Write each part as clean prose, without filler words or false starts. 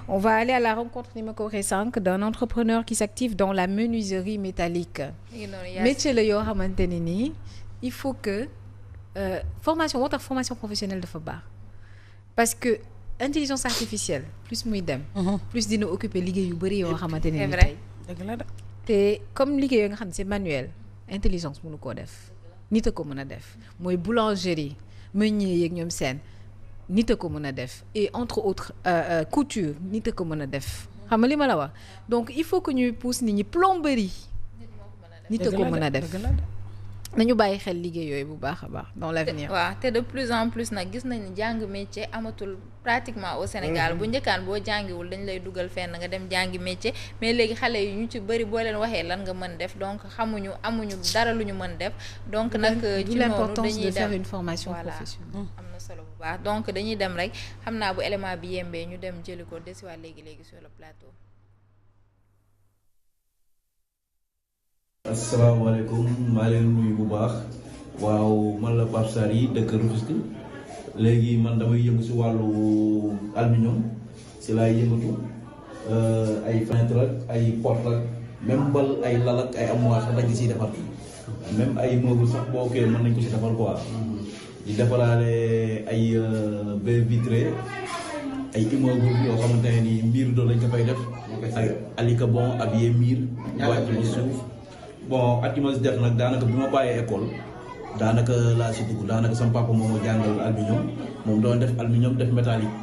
On va aller à la rencontre ni ma ko waxee sànq d'un entrepreneur qui s'active dans la menuiserie métallique. métier la yoo xamante ne nii il faut que formation moo tax formation professionnelle dafa baax parce que intelligence artificielle plus muy dem. plus dina occuper liggéey yu bëri yoo xamante ne nii tey. dëgg la te comme liggéey yoo nga xam ne c'est manuel intelligence mënu koo def nit a ko mën a def mooy boulangerie meunier yeeg ñoom seen. nit a ko mën a def et entre autres couture nit a ko mën a def xam nga li ma la wax donc il faut que ñuy pousse nit ñi plomberie nit a ko mën a def nañu bàyyi xel liggéey yooyu bu baax a baax dans l'avenir. waaw te de plus en plus nag gis nañu jàng métier amatul pratiquement au Sénégal bu njëkkaan boo jàngiwul dañ lay dugal fenn nga dem jàngi métier mais léegi xale yi ñu ci bëri boo leen waxee lan nga mën def donc amuñu dara lu ñu mën def donc nag ci noonu dañuy faire dem une formation voilà professionnelle. am na solo bu baax donc dañuy dem rek xam naa bu élément bi yembee ñu dem jëli ko desiwaat léegi sur le plateau. asalaamaaleykum maa leen nuyu bu baax waaw man la Pape Sarr yi dëkk Rufisque léegi man damay yëngu si wàllu aluminium si laay yëngatu ay fenêtre ak ay porte ak même bal ay lal ak ay armoire sax dañ ko siy defar même ay meuble sax boo kee mën nañ ko si defar quoi di defaraale ay baie vitrée ay immeuble yoo xamante ne ni miir doon lañ ko fay def ay alicabon avier miir wàcc ba suuf bon at yi ma si def nag daanaka bi ma bàyyee école daanaka laa si dugg daanaka sama papa moom ma jàngal aluminium moom doon def aluminium def métallique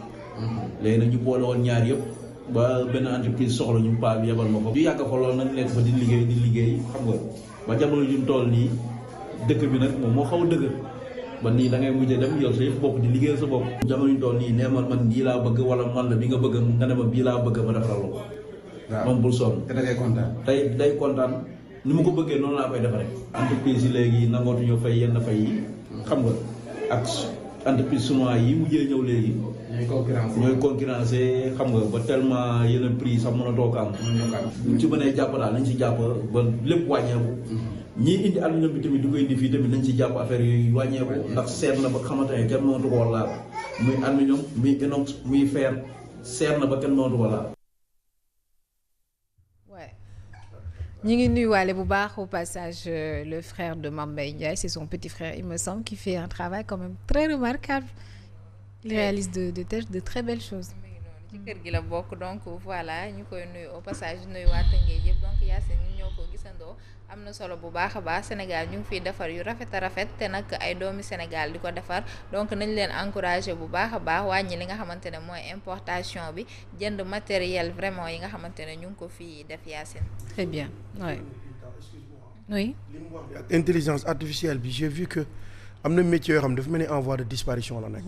léegi nag ñu boole woon ñaar yëpp ba benn entreprise soxla ñu paa bi yebal ma ko. ñu yàgg fa loolu nag nekk fa di liggéey xam nga ba jamono ju toll nii dëkk bi nag moom moo xaw a dëgër ba nii da ngay mujjee dem yow sa yëf bopp di liggéeyal sa bopp. jamono ju toll nii nee man bii laa bëgg wala man la bi nga bëgg nga ne ma bii laa bëgg ma defaral la ko. waaw moom bul sonn. te da ngay kontaan. tey day kontaan. ni ma ko bëggee noonu laa koy defaree. entreprise yi léegi nangootuñu fay yenn fay yi xam nga ak entreprise chinois yi mujjee ñëw léegi. ñooy concurrencé xam nga ba tellement yenn prix sax mën a toog am. buñ ci mënee jàpp daal nañ ci jàpp ba lépp wàññeeku. ñii indi aluminium bi tamit di ko indi fii tamit nañ ci jàpp affaire yooyu wàññeeku ndax seer na ba xamante ne kenn mënatu koo laal muy aluminium muy inox muy fer seer na ba kenn mënatu koo laal. ñu ngi nuyuwaale bu baax au passage le frère de Mame Mbaye Ndiaye c'est son petit frère il me semble qui fait un travail quand même très remarquable il réalise de très belles choses. ci kër gi la bokk donc voilà ñu koy nuyu au passage nuyu waa Tëngéej yëpp donc Yacine ñu ñoo ko gisandoo am na solo bu baax a baax Sénégal ñu ngi fiy defar yu rafet a rafet te nag ay doomi Sénégal di ko defar donc nañ leen encourager bu baax a baax wàññi li nga xamante ne mooy importation bi jënd matériel vraiment yi nga xamante ne ñu ngi ko fii def Yacine. Très bien oui. Oui. li mu wax ak intelligence artificielle bi j'ai vu que am na métier yoo xam ne dafa mel ni en voie de disparition la nekk.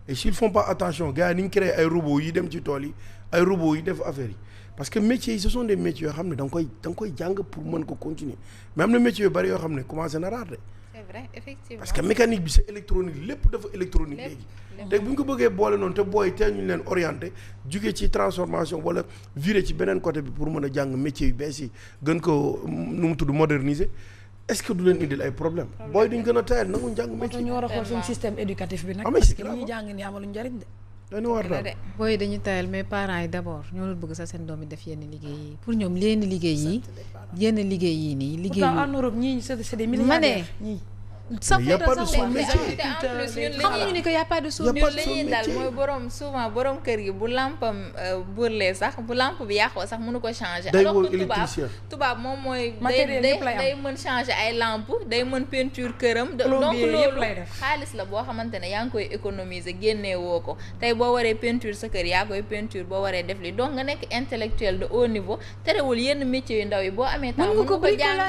et s'ils font pas attention gars yi ni ñu créé ay robots yi dem ci tool yi ay robots yi def affaire yi parce que métiers yi ce sont des métiers yoo xam ne da nga koy jàng pour mën ko continuer mais am na métiers yu bari yoo xam ne commencé na raar de. c'est vrai effectivement parce que mécanique bi c'est électronique lépp dafa électronique léegi. te bu ñu ko bëggee boole noonu te booy teel ñu leen orienté jugee ci transformation wala viré ci beneen côté bi pour mën a jàng métiers yu bees yi gën ko nu mu tudd moderniser. est-ce que du leen indil ay problème booy duñ gën a tayal nangu njàng métier. ñu war a xool suñu système éducatif bi nag. parce que ñi jàng ni amaluñ njariñ de. dañu war daal booy dañuy tayal mais parents yi d'abord ñoo doon bëgg sax seen doom yi def yenn liggéey yi pour ñoom yenn liggéey yi liggéey pourtant en Europe ñii c'est des milliardaires ñii. sax y a pas de son métier xamuñu ni que y a pas de son ñun li ñuy dal mooy borom kër gi bu lampam brûlé sax bu lampe bi yàqoo sax mënu ko changer. day alors woo que électricien tubaab moom mooy. matériel yëpp lay am day mën changer ay lampe day mën peinture këram. donc loolu xaalis la boo xamante ne yaa ngi koy économiser génnee woo ko tey boo waree peinture sa kër yaa koy peinture boo waree def li donc nga nekk intellectuel de haut niveau terewul yenn métiers yu ndaw yi boo amee temps mën nga ko jàng.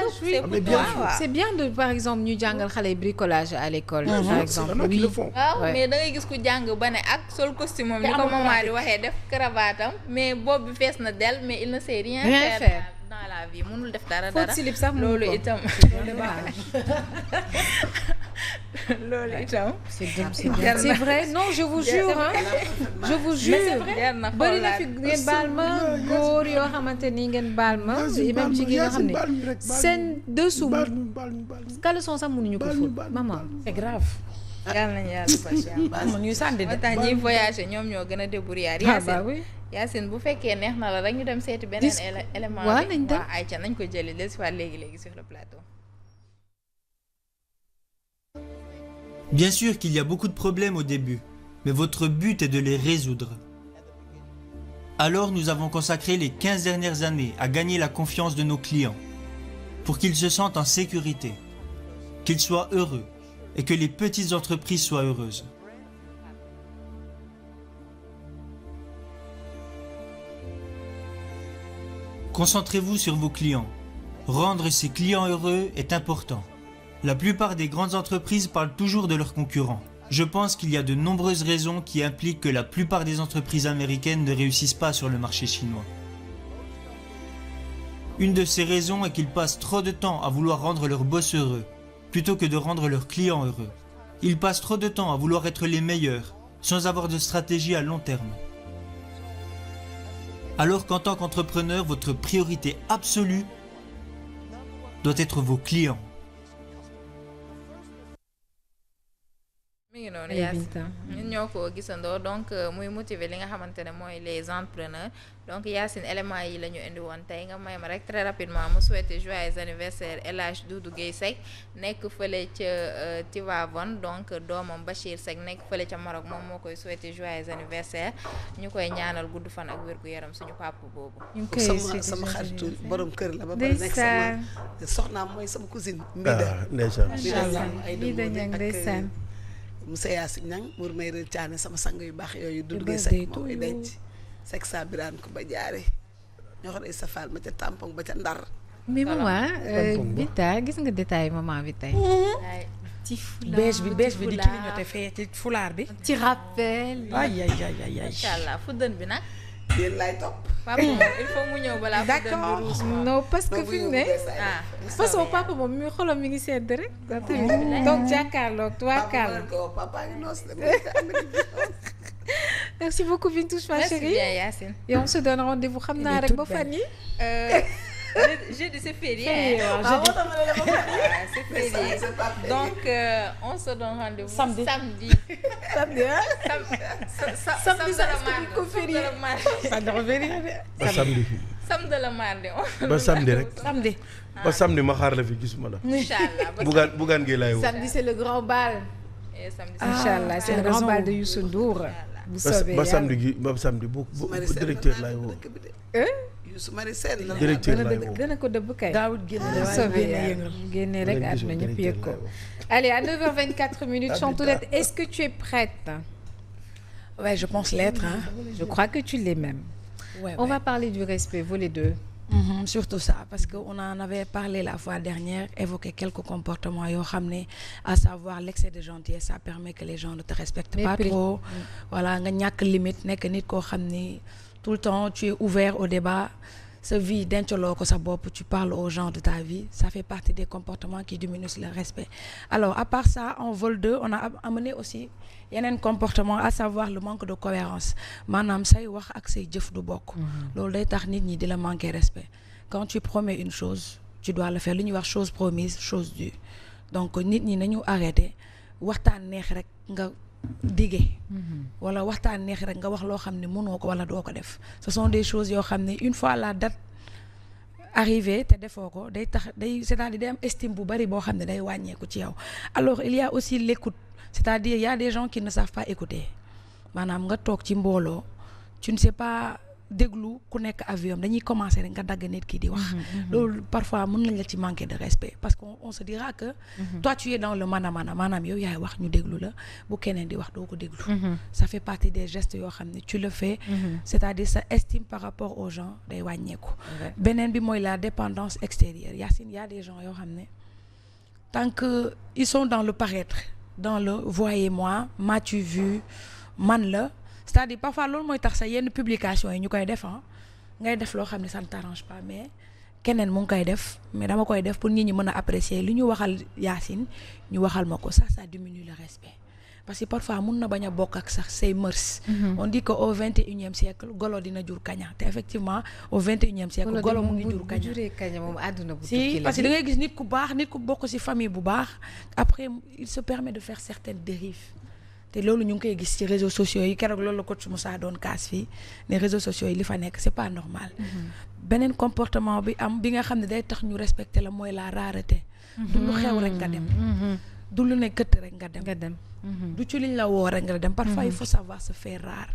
c'est bien de par exemple ñu jàngal xale bricolage à l'école par exemple oui waaw mais da ngay gis ku jàng ba ne ak sol costume am ni ko maman di waxee def cravate am mais boobu bi fees na del mais il ne sait rien faire dans la vie mënul def dara slip sax loolu itam c'est vrai non je vous jure bari na fi ngeen baal ma góor yoo xamante ni ngeen baal ma même ci nga xam ne seen dessous caleçon sax mënuñu ko fóot maman c'est grave. yàlla nañu yàlla man ñuy sànni de. moo tax ñiy voyager ñoom ñoo gën a débrouillard. Bah oui. Yacine bu fekkee neex na la rek ñu dem seeti beneen élément waaw nañ dem waaw Aïcha nañ ko jëli del si waat léegi sur le plateau. Bien sûr qu'il y a beaucoup de problèmes au début, mais votre but est de les résoudre. Alors nous avons consacré les 15 dernières années à gagner la confiance de nos clients, pour qu'ils se sentent en sécurité, qu'ils soient heureux et que les petites entreprises soient heureuses. Concentrez-vous sur vos clients. Rendre ses clients heureux est important. La plupart des grandes entreprises parlent toujours de leurs concurrents. Je pense qu'il y a de nombreuses raisons qui impliquent que la plupart des entreprises américaines ne réussissent pas sur le marché chinois. Une de ces raisons est qu'ils passent trop de temps à vouloir rendre leurs boss heureux, plutôt que de rendre leurs clients heureux. Ils passent trop de temps à vouloir être les meilleurs, sans avoir de stratégie à long terme. Alors qu'en tant qu'entrepreneur, votre priorité absolue doit être vos clients. mi ngi noonu Yacine ñun ñoo ko gisandoo donc muy motiver li nga xamante ne mooy les entrepreneurs donc Yacine éléments yi la ñu indi woon tey nga may ma rek très rapidement mu souhaiter joyeux anniversaire El Hadj Doudou Guèye Seck nekk fële ca Tivaouane donc doomam Bachir Seck nekk fële ca Maroc moom moo koy souhaiter joyeux anniversaire ñu koy ñaanal gudd fan ak wér gu yaram suñu papa boobu. ñu koy sama xaritu borom kër la ba pare nekk sama soxnaam mooy sama cousine. ndeysaan lii da ñang ndeysaan Moussa Yacine Niang Mour may rëccaane sama sang yu baax yooyu Doudou Guèye Seck moo koy denc Seck saa biraan ko ba jaare ñoo xam ne sa faal ma ca tampon ba ca ndar. mais maman Binta gis nga détail maman bi tey. ci fulaar beige bi di clignoté fee ci fulaar bi. ci rappel. ay incha allah fuddën bi nag. yéen laay topp. papa moom il faut mu ñëw balaa fuddën bi ruus moom. non parce que fi mu ne façon papa moom mi xolam mi ngi sedd rek. donc jàkkaarloog tubaarkàlla. papa ngi noos de merci beaucoup Bintou ma chérie. merci bien Yacine. et on se donne rendez-vous xam naa rek ba fan yi. jeudi c'est férié. C'est férié. Donc on se donne rendez-vous samedi. Samedi ko férié. ça doit férié de. ba samedi. Samedi la mardi. ba samedi rek. samedi. ba samedi ma xaar la fi gisuma la. Inch'Allah. Bougane Gueye laay woo. Samedi c'est le grand bal. Et samedi Inch'Allah c'est le grand bal de Youssou Ndour. bu soobee ba samedi bu directeur laay woo. su mari seen la directeur laay woo. dana ko dëbb kay. gaawut génne waaye génne rek àdduna ñëpp yëg ko. allez à 9h24 minutes Chantoulette est-ce que tu es prête? Ouais, je pense l'être hein. Je crois que tu l'es même. Ouais, on va parler du respect vous les deux. Surtout ça parce que on en avait parlé la fois dernière évoqué quelques comportements yoo xam ne à savoir l'excès de gentillesse ça permet que les gens ne te respectent pas trop. Voilà nga ñàkk limite nekk nit koo xam ni tout le temps tu es ouvert au débat sa vie dencaloo ko sa bopp tu parles aux gens de ta vie ça fait partie des comportements qui diminuent le respect. Alors à part ça en vol 2 on a amené aussi yeneen comportement à savoir le manque de cohérence maanaam say wax ak say jëf du bokk. loolu day tax nit ñi di la manquer respect quand tu promets une chose tu dois le faire lu ñuy wax chose promise chose due donc nit ñi nañu arrêter waxtaan neex rek nga dige. wala waxtaan neex rek nga wax loo xam ne mënoo ko wala doo ko def ce sont des choses yoo xam ne une fois la date arrivée te defoo ko day tax day c'est-à-dire day am estime bu bari boo xam ne day wàññeeku ci yow. Alors il y a aussi l'écoute c'est-à-dire il y a des gens qui ne savent pas écouter maanaam nga toog ci mbooloo tu ne sais pas déglu ku nekk avion dañuy commencer rek nga dagg nit ki di wax. loolu parfois mën nañ la ci manquer de respect parce que on se dira que. toi tu es dans le manamana maanaam yow yaay wax ñu déglu la bu keneen di wax doo ko déglu. ça fait partie des gestes yoo xam ne tu le fais. c'est-à-dire sa estime par rapport aux gens day wàññeeku. beneen bi mooy la dépendance extérieure Yacine y a des gens yoo xam ne tant que ils sont dans le paraître dans le voyez-moi m'as-tu vu man la. c'est-à-dire parfois loolu mooy tax sa yenn publication yi ñu koy def ngay def loo xam ne ça ne t'arrange pas mais keneen mu ngi koy def mais dama koy def pour nit ñi mën a apprécier li ñu waxal Yacine ñu waxal ma ko ça diminue le respect parce que parfois mun na bañ a bokk ak sax say mœurs. On dit que au 21e siècle golo dina jur kaña te effectivement au 21e siècle golo mu ngi jur kaña. bu juree kaña moom àdduna bu si parce que da ngay gis nit ku baax nit ku bokk ci famille bu baax après il se permet de faire certaines dérives te loolu ñu ngi koy gis ci réseaux sociaux yi keroog loolu la coach Moussa doon kaas fii ne réseaux sociaux yi li fa nekk c'est pas normal. beneen comportement bi am bi nga xam ne day tax ñu respecter la mooy la rareté. du lu xew rek nga dem. du lu ne këtt rek nga dem. du ci liñ la woo rek nga dem. parfois il faut savoir se faire rare.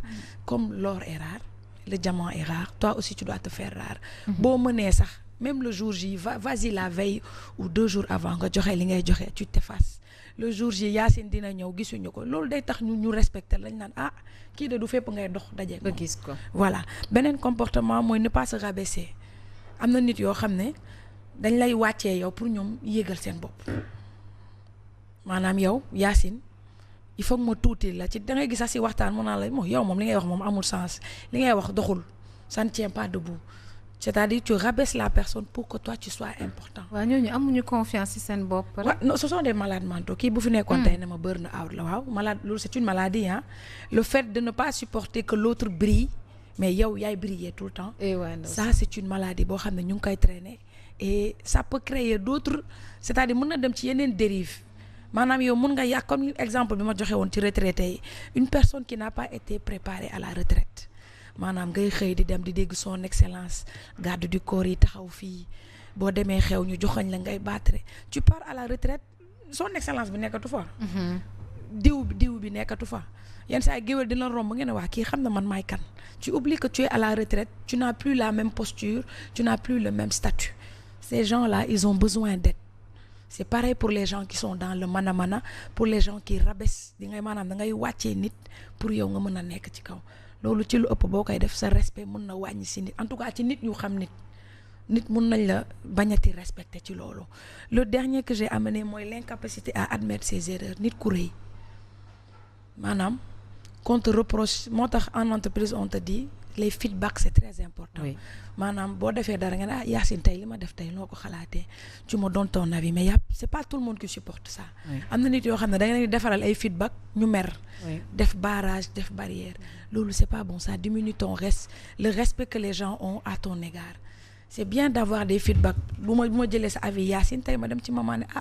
comme l'or est rare le diamant est rare toi aussi tu dois te faire rare. boo mënee sax même le jour J vas-y la veille ou 2 jours avant nga joxe li ngay joxe tu t'effaces. le jour J Yacine dina ñëw gisuñu ko loolu day tax ñu respecter lañ naan ah kii de du fépp ngay dox daje ba gis ko. voilà beneen comportement mooy ne pas se rabaisser am na nit yoo xam ne dañ lay wàccee yow pour ñoom yéegal seen bopp maanaam yow Yacine il faut que ma tuuti la ci da ngay gis sax si waxtaan mu naan la yow moom li ngay wax moom amul sens li ngay wax doxul ça ne tient pas debout. c'est-à-dire tu rabaisses la personne pour que toi tu sois important. waaw ñooñu amuñu confiance ci seen bopp. waaw non ce sont des malades mentaux kii bu fi nekkoon tey ne ma burn out la waaw malade loolu c'est une maladie hein. Le fait de ne pas supporter que l'autre brille mais yow yaay briller tout le temps. Ça c'est une maladie boo xam ne ñu ngi koy traîner et ça peut créer d'autres c'est-à-dire mën na dem ci yeneen dérive maanaam yow mën nga yàq comme exemple bi ma joxe woon ci retraité yi une personne qui n'a pas été préparée à la retraite. maanaam ngay xëy di dem di dégg son excellence garde du corps yi taxaw fii boo demee xew ñu joxañ la ngay battre tu pars à la retraite son excellence bi nekkatu fa. diw bi nekkatu fa yenn saa géwél dina romb ngeen ne waa kii xam na man maay kan tu oublies que tu es à la retraite tu n'as plus la même posture tu n'as plus le même statut ces gens-là ils ont besoin d'aide. C'est pareil pour les gens qui sont dans le mana pour les gens qui rabaissent di ngay maanaam da ngay wàccee nit pour yow nga mën a nekk ci kaw. loolu ci lu ëpp boo koy def sa respect mën na wàññi si nit en tout cas ci nit yu xam nit mën nañ la bañati respecter ci loolu. Le dernier que j'ai amené mooy l'incapacité à admettre ses erreurs nit ku rëy maanaam qu'on te reproche moo tax en entreprise on te dit les feedbacks c'est très important. maanaam boo defee dara nga ne ah Yacine tey li ma def tey noo ko xalaatee tu me donnes ton avis mais c'est pas tout le monde qui supporte ça. am na nit yoo xam ne da nga leen defaral ay feedback ñu mer. def barrage def barrière loolu c'est pas bon ça diminue ton le respect que les gens ont à ton égard c'est bien d'avoir des feedbacks bu ma jëlee sa avis Yacine tey ma dem ci maman ne ah